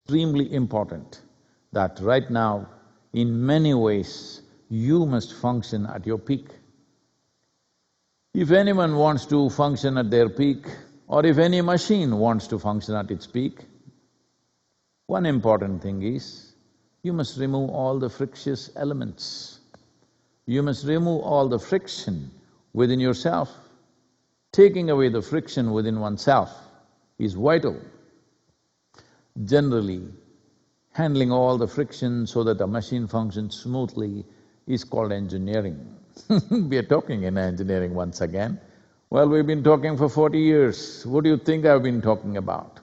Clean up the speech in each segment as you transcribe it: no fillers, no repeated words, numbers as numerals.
extremely important that right now, in many ways, you must function at your peak. If anyone wants to function at their peak, or if any machine wants to function at its peak, one important thing is, you must remove all the frictious elements. You must remove all the friction within yourself. Taking away the friction within oneself is vital. Generally, handling all the friction so that a machine functions smoothly is called engineering. We are talking in engineering once again. Well, we've been talking for 40 years. What do you think I've been talking about?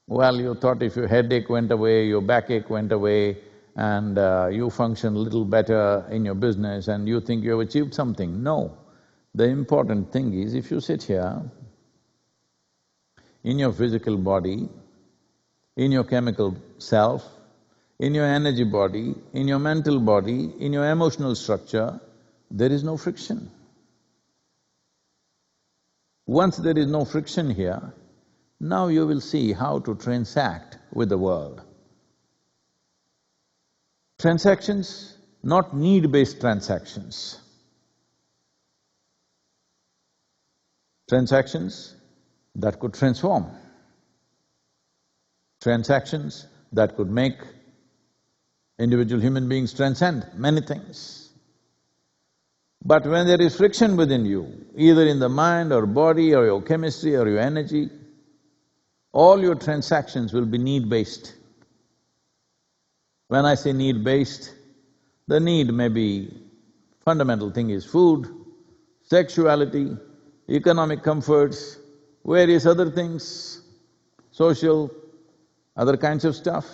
Well, you thought if your headache went away, your backache went away, and you function a little better in your business and you think you have achieved something. No. The important thing is, if you sit here, in your physical body, in your chemical self, in your energy body, in your mental body, in your emotional structure, there is no friction. Once there is no friction here, now you will see how to transact with the world. Transactions, not need-based transactions. Transactions that could transform. Transactions that could make individual human beings transcend many things. But when there is friction within you, either in the mind or body or your chemistry or your energy, all your transactions will be need-based. When I say need-based, the need may be… fundamental thing is food, sexuality, economic comforts, various other things, social, other kinds of stuff.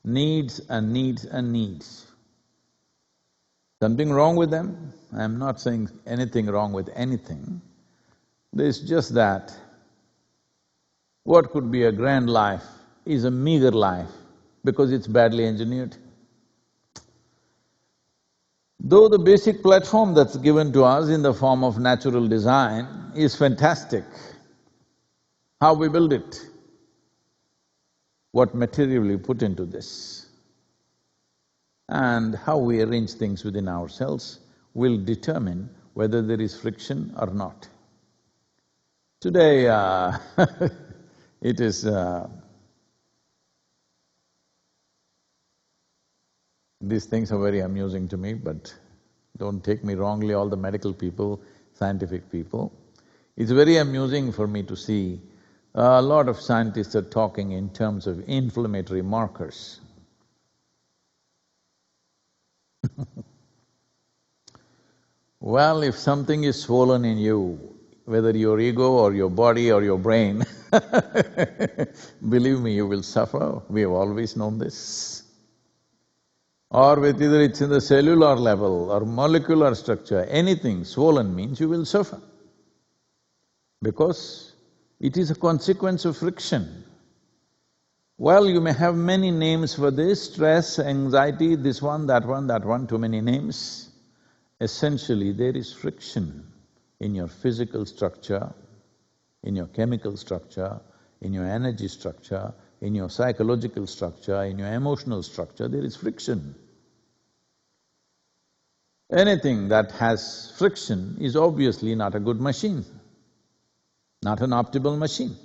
Needs and needs and needs. Something wrong with them? I'm not saying anything wrong with anything. There's just that what could be a grand life is a meager life because it's badly engineered. Though the basic platform that's given to us in the form of natural design is fantastic, how we build it, what material we put into this, and how we arrange things within ourselves will determine whether there is friction or not. Today, it is… these things are very amusing to me, but don't take me wrongly, all the medical people, scientific people. It's very amusing for me to see a lot of scientists are talking in terms of inflammatory markers. Well, if something is swollen in you, whether your ego or your body or your brain, believe me, you will suffer. We have always known this. Or with either it's in the cellular level or molecular structure, anything swollen means you will suffer. Because it is a consequence of friction. Well, you may have many names for this, stress, anxiety, this one, too many names. Essentially, there is friction in your physical structure, in your chemical structure, in your energy structure, in your psychological structure, in your emotional structure, there is friction. Anything that has friction is obviously not a good machine, not an optimal machine.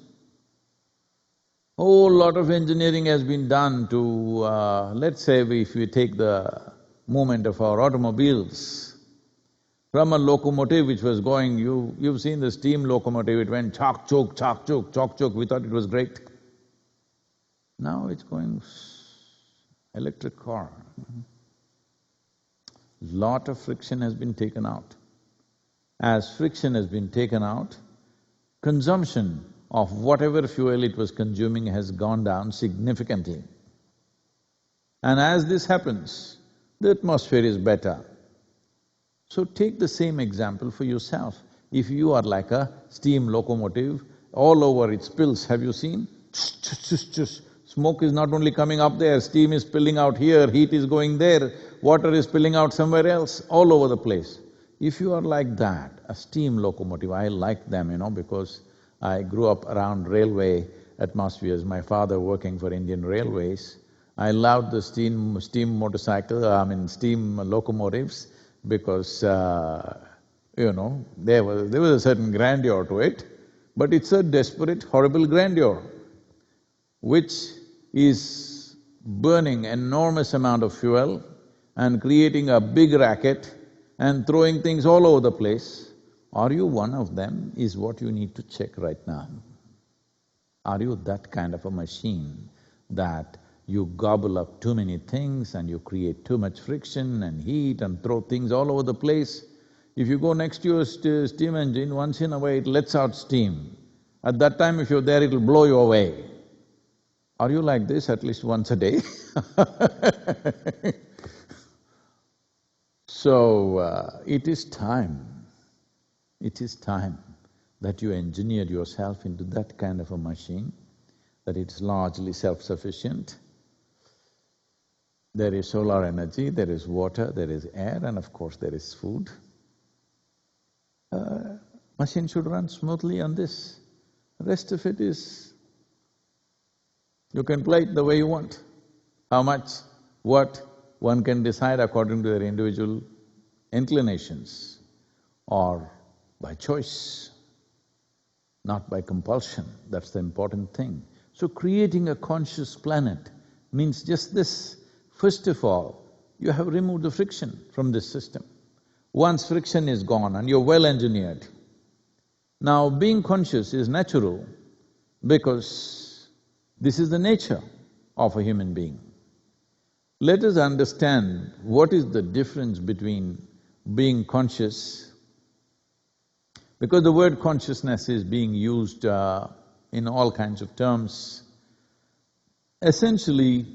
Whole lot of engineering has been done to… let's say if we take the movement of our automobiles, from a locomotive which was going… you've seen the steam locomotive, it went chok chok, chok chok, chok chok, we thought it was great. Now it's going electric car. Lot of friction has been taken out. As friction has been taken out, consumption of whatever fuel it was consuming has gone down significantly. And as this happens, the atmosphere is better. So take the same example for yourself. If you are like a steam locomotive, all over it spills, have you seen? Smoke is not only coming up there, steam is spilling out here, heat is going there, water is spilling out somewhere else, all over the place. If you are like that, a steam locomotive, I like them, because I grew up around railway atmospheres, my father working for Indian Railways. I loved the steam steam locomotives because, there was a certain grandeur to it, but it's a desperate, horrible grandeur, which is burning enormous amount of fuel and creating a big racket and throwing things all over the place. Are you one of them is what you need to check right now. Are you that kind of a machine that you gobble up too many things and you create too much friction and heat and throw things all over the place? If you go next to your steam engine, once in a while it lets out steam. At that time if you're there, it'll blow you away. Are you like this at least once a day? So, it is time that you engineer yourself into that kind of a machine, that it's largely self-sufficient. There is solar energy, there is water, there is air, and of course there is food. Machine should run smoothly on this. The rest of it is… you can play it the way you want. How much, what, one can decide according to their individual inclinations or by choice, not by compulsion. That's the important thing. So creating a conscious planet means just this. First of all, you have removed the friction from this system. Once friction is gone and you're well engineered, now being conscious is natural because this is the nature of a human being. Let us understand what is the difference between being conscious, because the word consciousness is being used in all kinds of terms. Essentially,